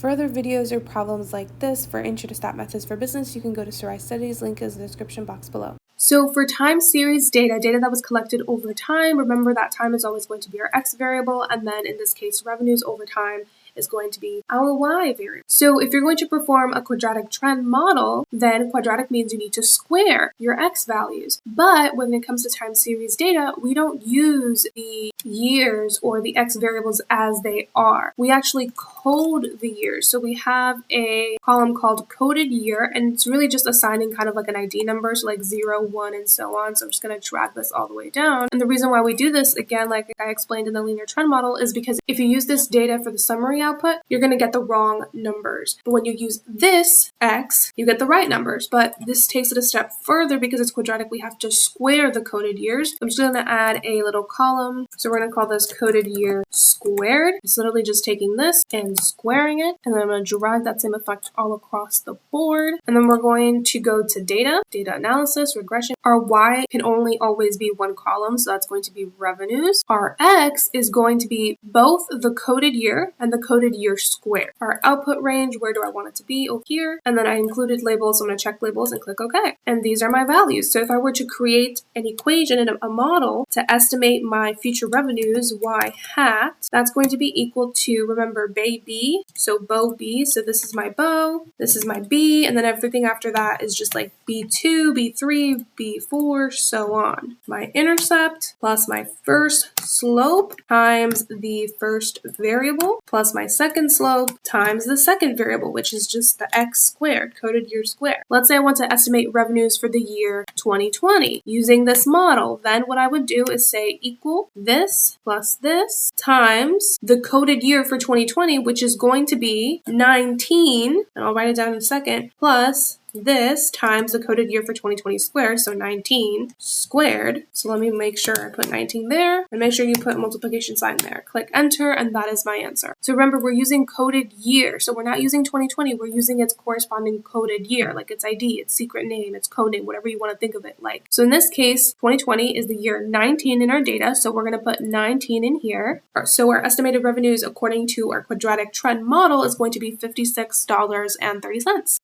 For other videos or problems like this for Intro to Stat Methods for Business, you can go to Sarai Studies, link is in the description box below. So for time series data that was collected over time, remember that time is always going to be our X variable, and then in this case, revenues over time is going to be our Y variable. So if you're going to perform a quadratic trend model, then quadratic means you need to square your X values. But when it comes to time series data, we don't use the years or the X variables as they are. We actually code the years. So we have a column called coded year, and it's really just assigning kind of like an ID number, so like 0, 1, and so on. So I'm just going to drag this all the way down. And the reason why we do this, again, like I explained in the linear trend model, is because if you use this data for the summary output, you're going to get the wrong numbers. But when you use this X, you get the right numbers. But this takes it a step further because it's quadratic. We have to square the coded years. I'm just going to add a little column. So we're going to call this coded year squared. It's literally just taking this and squaring it. And then I'm going to drag that same effect all across the board. And then we're going to go to data analysis, regression. Our Y can only always be one column. So that's going to be revenues. Our X is going to be both the coded year and the coded year squared. Our output range, where do I want it to be? Over here. And then I included labels, so I'm going to check labels and click OK. And these are my values. So if I were to create an equation and a model to estimate my future revenues, Y hat, that's going to be equal to, remember, B, so bow B. So this is my bow, this is my B, and then everything after that is just like B2, B3, B4, so on. My intercept plus my first slope times the first variable plus my second slope times the second variable, which is just the X squared, coded year squared. Let's say I want to estimate revenues for the year 2020 using this model. Then what I would do is say equal this plus this times the coded year for 2020, which is going to be 19, and I'll write it down in a second, plus this times the coded year for 2020 squared, so 19 squared. So let me make sure I put 19 there, and make sure you put multiplication sign there. Click enter, and that is my answer. So remember, we're using coded year, so we're not using 2020, we're using its corresponding coded year, like its ID, its secret name, its code name, whatever you want to think of it like. So in this case, 2020 is the year 19 in our data, so we're going to put 19 in here. So our estimated revenues according to our quadratic trend model is going to be $56.30.